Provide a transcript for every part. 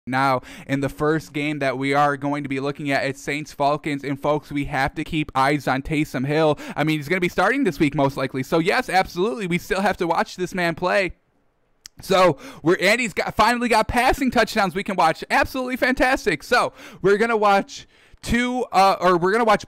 now in the first game that we are going to be looking at. It's Saints Falcons, and folks, we have to keep eyes on Taysom Hill. I mean, he's going to be starting this week most likely, so yes, absolutely, we still have to watch this man play. So Andy's finally got passing touchdowns we can watch. Absolutely fantastic. So we're gonna watch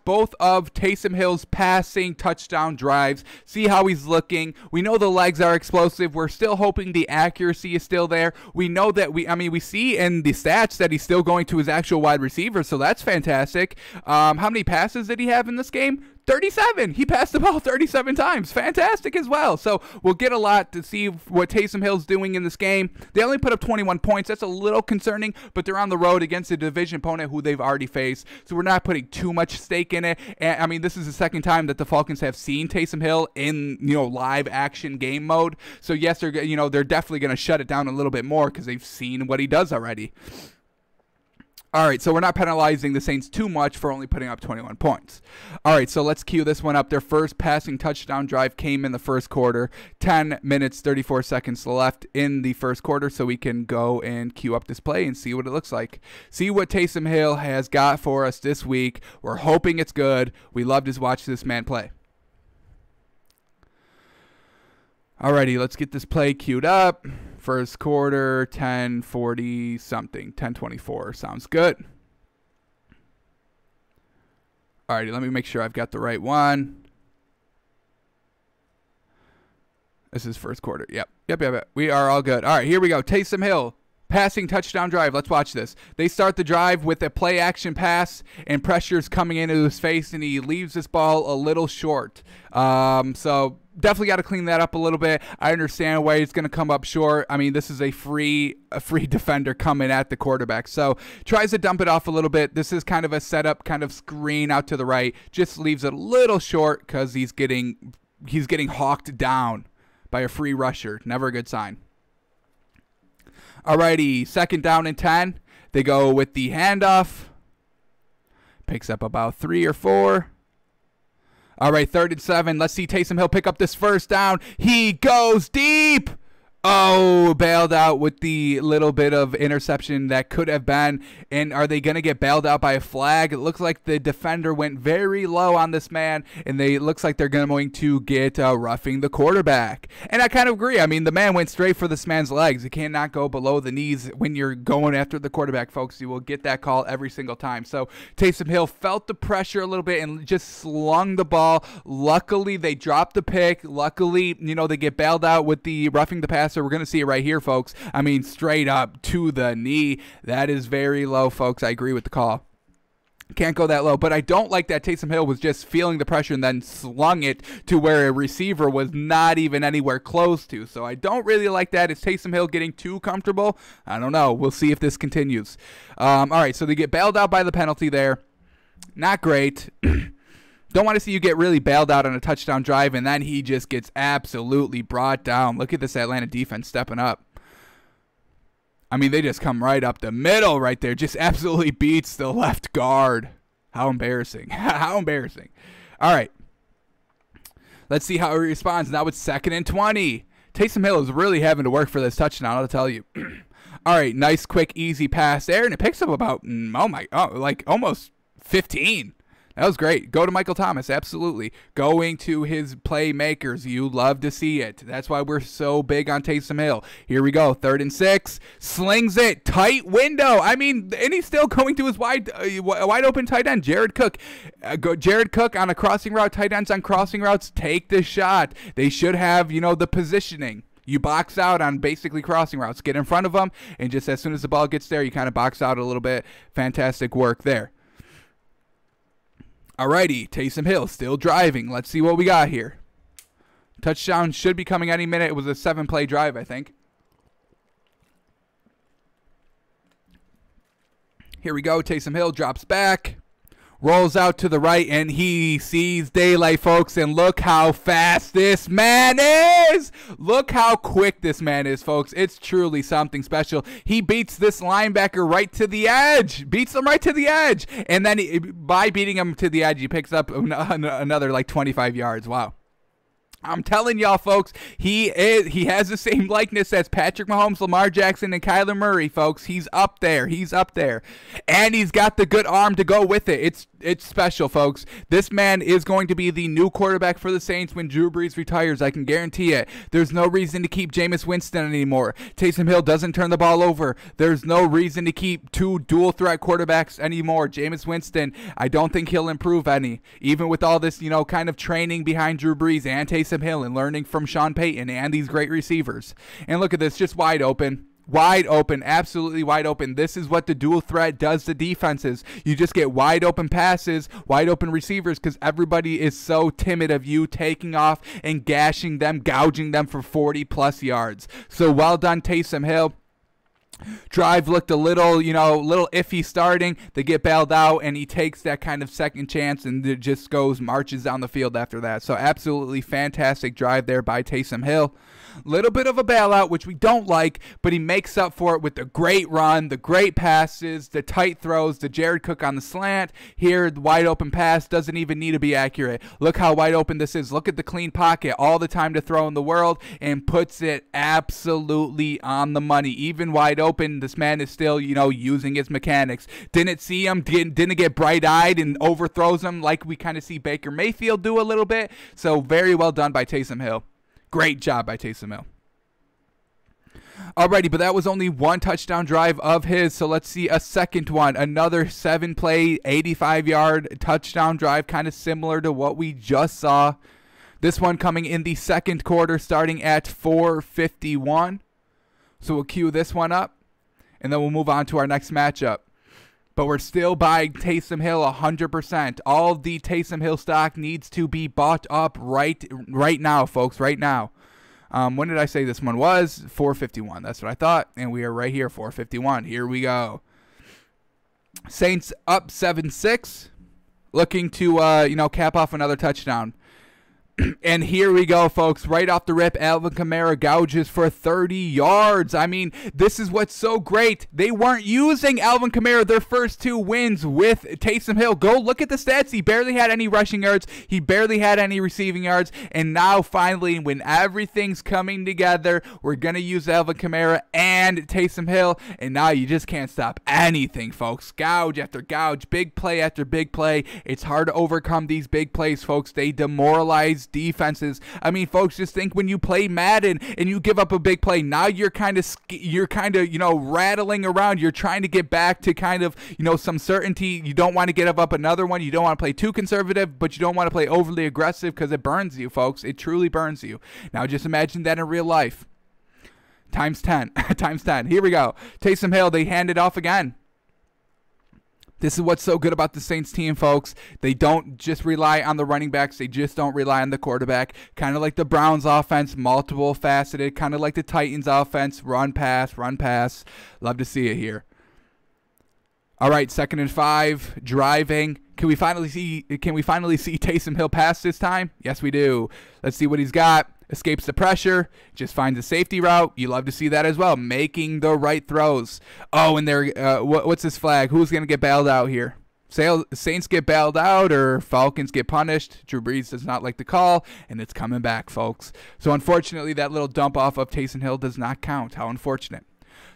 both of Taysom Hill's passing touchdown drives, see how he's looking. We know the legs are explosive. We're still hoping the accuracy is still there. We know that we see in the stats that he's still going to his actual wide receiver, so that's fantastic. How many passes did he have in this game? 37. He passed the ball 37 times. Fantastic as well. So we'll get a lot to see what Taysom Hill's doing in this game. They only put up 21 points. That's a little concerning, but they're on the road against a division opponent who they've already faced. So we're not putting too much stake in it. And I mean, this is the second time that the Falcons have seen Taysom Hill in, live action game mode. So yes, they're definitely going to shut it down a little bit more because they've seen what he does already. All right, so we're not penalizing the Saints too much for only putting up 21 points. All right, so let's cue this one up. Their first passing touchdown drive came in the first quarter. 10 minutes, 34 seconds left in the first quarter, so we can go and cue up this play and see what it looks like. See what Taysom Hill has got for us this week. We're hoping it's good. We love to watch this man play. All righty, let's get this play queued up. First quarter, 10:40 something, 10:24. Sounds good. All righty, let me make sure I've got the right one. This is first quarter. Yep. We are all good. All right, here we go. Taysom Hill. Passing touchdown drive. Let's watch this. They start the drive with a play action pass, and pressure's coming into his face, and he leaves this ball a little short. So definitely got to clean that up a little bit. I understand why it's going to come up short. I mean, this is a free defender coming at the quarterback. So tries to dump it off a little bit. This is kind of a setup, kind of screen out to the right. Just leaves it a little short because he's getting hawked down by a free rusher. Never a good sign. Alrighty, second down and 10. They go with the handoff. Picks up about 3 or 4. All right, 3rd and 7. Let's see Taysom Hill pick up this first down. He goes deep. Oh, bailed out with the little bit of interception that could have been. And are they going to get bailed out by a flag? It looks like the defender went very low on this man, and it looks like they're going to get roughing the quarterback. And I kind of agree. I mean, the man went straight for this man's legs. You cannot go below the knees when you're going after the quarterback, folks. You will get that call every single time. So Taysom Hill felt the pressure a little bit and just slung the ball. Luckily, they dropped the pick. Luckily, they get bailed out with the roughing the passer. We're going to see it right here, folks. I mean, straight up to the knee. That is very low, folks. I agree with the call. Can't go that low, but I don't like that Taysom Hill was just feeling the pressure and then slung it to where a receiver was not even anywhere close to. So I don't really like that. Is Taysom Hill getting too comfortable? I don't know. We'll see if this continues. All right, so they get bailed out by the penalty there. Not great. Don't want to see you get really bailed out on a touchdown drive, and then he just gets absolutely brought down. Look at this Atlanta defense stepping up. I mean, they just come right up the middle right there. Just absolutely beats the left guard. How embarrassing. How embarrassing. All right. Let's see how he responds. Now it's 2nd and 20. Taysom Hill is really having to work for this touchdown, I'll tell you. All right, nice, quick, easy pass there, and it picks up about, like almost 15. That was great. Go to Michael Thomas, absolutely. Going to his playmakers. You love to see it. That's why we're so big on Taysom Hill. Here we go. 3rd and 6. Slings it. Tight window. I mean, and he's still going to his wide open tight end, Jared Cook. Jared Cook on a crossing route. Tight ends on crossing routes. Take the shot. They should have, the positioning. You box out on basically crossing routes. Get in front of them, and just as soon as the ball gets there, you kind of box out a little bit. Fantastic work there. Alrighty, Taysom Hill still driving. Let's see what we got here. Touchdown should be coming any minute. It was a 7-play drive, I think. Here we go. Taysom Hill drops back. Rolls out to the right, and he sees daylight, folks, and look how fast this man is. Look how quick this man is, folks. It's truly something special. He beats this linebacker right to the edge. Beats him right to the edge. And then by beating him to the edge, he picks up another like 25 yards. Wow. I'm telling y'all, folks, he has the same likeness as Patrick Mahomes, Lamar Jackson, and Kyler Murray, folks. He's up there. He's up there. And he's got the good arm to go with it. It's special, folks. This man is going to be the new quarterback for the Saints when Drew Brees retires. I can guarantee it. There's no reason to keep Jameis Winston anymore. Taysom Hill doesn't turn the ball over. There's no reason to keep two dual threat quarterbacks anymore. Jameis Winston, I don't think he'll improve any. Even with all this, kind of training behind Drew Brees and Taysom Hill and learning from Sean Payton and these great receivers. And look at this, just wide open. Wide open, absolutely wide open. This is what the dual threat does to defenses. You just get wide open passes, wide open receivers, because everybody is so timid of you taking off and gashing them, gouging them for 40-plus yards. So well done, Taysom Hill. Drive looked a little iffy starting. They get bailed out, and he takes that kind of second chance and it just marches down the field after that. So absolutely fantastic drive there by Taysom Hill. Little bit of a bailout, which we don't like, but he makes up for it with the great run, the great passes, the tight throws, the Jared Cook on the slant. Here, the wide open pass doesn't even need to be accurate. Look how wide open this is. Look at the clean pocket, all the time to throw in the world, and puts it absolutely on the money. Even wide open, this man is still, using his mechanics. Didn't see him, didn't get bright-eyed and overthrows him like we kind of see Baker Mayfield do a little bit. So very well done by Taysom Hill. Great job by Taysum Hill. Alrighty, but that was only one touchdown drive of his, so let's see a second one. Another 7-play, 85-yard touchdown drive, kind of similar to what we just saw. This one coming in the second quarter, starting at 4:51. So we'll cue this one up, and then we'll move on to our next matchup. But we're still buying Taysum Hill 100%. All of the Taysum Hill stock needs to be bought up right now, folks, right now. When did I say this one was? 4:51. That's what I thought. And we are right here, 4:51. Here we go. Saints up 7-6. Looking to, cap off another touchdown. And here we go, folks. Right off the rip, Alvin Kamara gouges for 30 yards. I mean, this is what's so great. They weren't using Alvin Kamara their first two wins with Taysom Hill. Go look at the stats. He barely had any rushing yards. He barely had any receiving yards. And now, finally, when everything's coming together, we're going to use Alvin Kamara and Taysom Hill. And now you just can't stop anything, folks. Gouge after gouge, big play after big play. It's hard to overcome these big plays, folks. They demoralize defenses. I mean, folks, just think when you play Madden and you give up a big play, now you're kind of rattling around. You're trying to get back to kind of, some certainty. You don't want to give up another one. You don't want to play too conservative, but you don't want to play overly aggressive because it burns you, folks. It truly burns you. Now just imagine that in real life. Times 10. Times 10. Here we go. Taysom Hill, they hand it off again. This is what's so good about the Saints team, folks. They don't just rely on the running backs. They just don't rely on the quarterback. Kind of like the Browns offense, multiple faceted. Kind of like the Titans offense, run, pass, run, pass. Love to see it here. All right, 2nd and 5, driving. Can we finally see Taysom Hill pass this time? Yes, we do. Let's see what he's got. Escapes the pressure, just finds a safety route. You love to see that as well, making the right throws. Oh, and there, what's this flag? Who's going to get bailed out here? Saints get bailed out or Falcons get punished. Drew Brees does not like the call, and it's coming back, folks. So, unfortunately, that little dump off of Taysom Hill does not count. How unfortunate.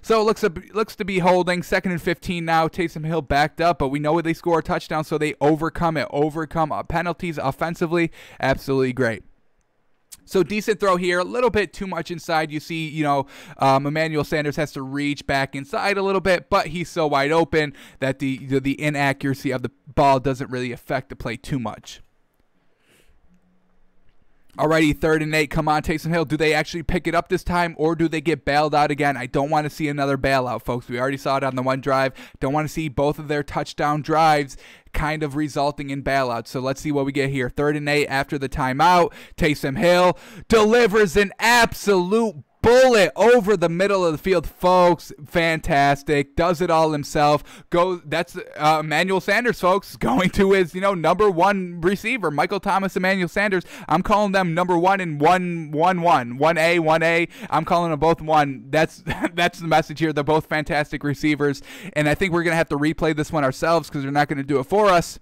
So, it looks to be holding. 2nd and 15 now. Taysom Hill backed up, but we know they score a touchdown, so they overcome it. Overcome penalties offensively. Absolutely great. So decent throw here, a little bit too much inside. You see, Emmanuel Sanders has to reach back inside a little bit, but he's so wide open that the inaccuracy of the ball doesn't really affect the play too much. Alrighty, 3rd and 8. Come on, Taysum Hill. Do they actually pick it up this time, or do they get bailed out again? I don't want to see another bailout, folks. We already saw it on the one drive. Don't want to see both of their touchdown drives kind of resulting in bailouts. So let's see what we get here. 3rd and 8 after the timeout. Taysom Hill delivers an absolute bullet over the middle of the field, folks. Fantastic. Does it all himself. That's Emmanuel Sanders, folks, going to his number one receiver, Michael Thomas, Emmanuel Sanders. I'm calling them number 1 and 1A. I'm calling them both 1. That's the message here. They're both fantastic receivers, and I think we're gonna have to replay this one ourselves because they're not gonna do it for us.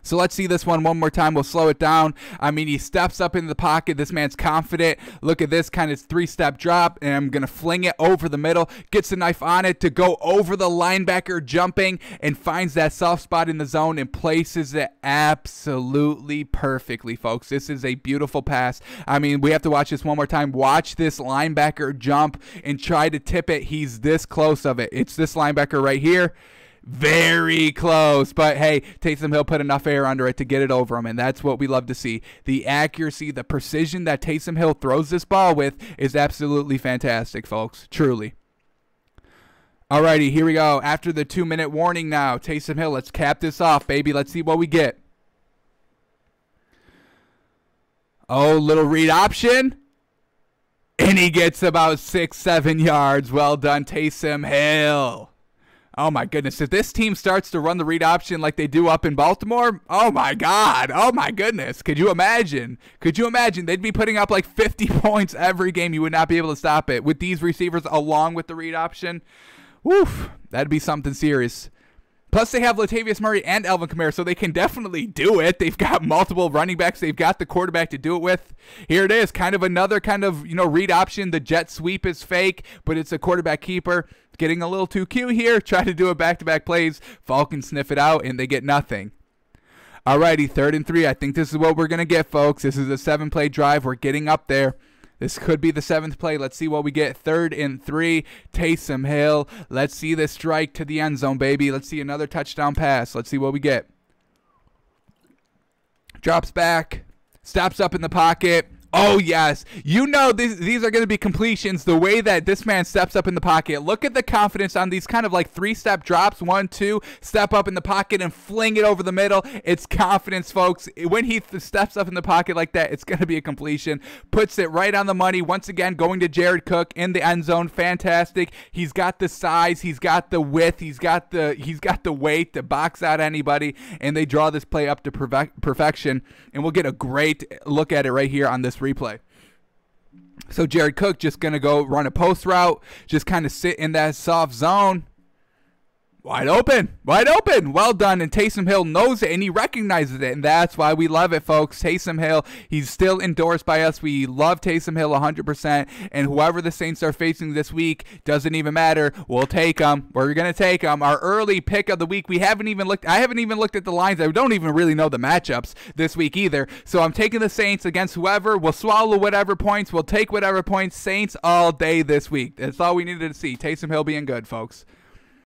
So let's see this one more time. We'll slow it down. I mean, he steps up into the pocket. This man's confident. Look at this kind of 3-step drop, and I'm going to fling it over the middle. Gets the knife on it to go over the linebacker, jumping, and finds that soft spot in the zone and places it absolutely perfectly, folks. This is a beautiful pass. I mean, we have to watch this one more time. Watch this linebacker jump and try to tip it. He's this close of it. It's this linebacker right here. Very close, but hey, Taysum Hill put enough air under it to get it over him, and that's what we love to see. The accuracy, the precision that Taysum Hill throws this ball with is absolutely fantastic, folks. Truly. Alrighty, here we go. After the 2-minute warning now, Taysum Hill, let's cap this off, baby. Let's see what we get. Oh, little read option. And he gets about 6-7 yards. Well done, Taysum Hill. Oh, my goodness. If this team starts to run the read option like they do up in Baltimore, oh, my God. Oh, my goodness. Could you imagine? Could you imagine? They'd be putting up like 50 points every game. You would not be able to stop it. With these receivers along with the read option, woof, that'd be something serious. Plus, they have Latavius Murray and Alvin Kamara, so they can definitely do it. They've got multiple running backs. They've got the quarterback to do it with. Here it is, kind of another kind of, read option. The jet sweep is fake, but it's a quarterback keeper. Getting a little too cute here. Try to do a back-to-back plays. Falcons sniff it out, and they get nothing. Alrighty, 3rd and 3. I think this is what we're going to get, folks. This is a 7-play drive. We're getting up there. This could be the 7th play. Let's see what we get. 3rd and 3. Taysum Hill. Let's see this strike to the end zone, baby. Let's see another touchdown pass. Let's see what we get. Drops back. Stops up in the pocket. Oh, yes. These are going to be completions the way that this man steps up in the pocket. Look at the confidence on these kind of like 3-step drops. 1, 2, step up in the pocket and fling it over the middle. It's confidence, folks. When he steps up in the pocket like that, it's going to be a completion. Puts it right on the money. Once again, going to Jared Cook in the end zone. Fantastic. He's got the size. He's got the width. He's got the weight to box out anybody. And they draw this play up to perfection. And we'll get a great look at it right here on this replay. So Jared Cook just going to go run a post route, just kind of sit in that soft zone. Wide open. Well done. And Taysum Hill knows it, and he recognizes it, and that's why we love it, folks. Taysum Hill, he's still endorsed by us. We love Taysum Hill 100%, and whoever the Saints are facing this week, doesn't even matter. We'll take them. We're going to take them. Our early pick of the week, I haven't even looked at the lines. I don't even really know the matchups this week either. So I'm taking the Saints against whoever. We'll swallow whatever points. We'll take whatever points. Saints all day this week. That's all we needed to see. Taysum Hill being good, folks.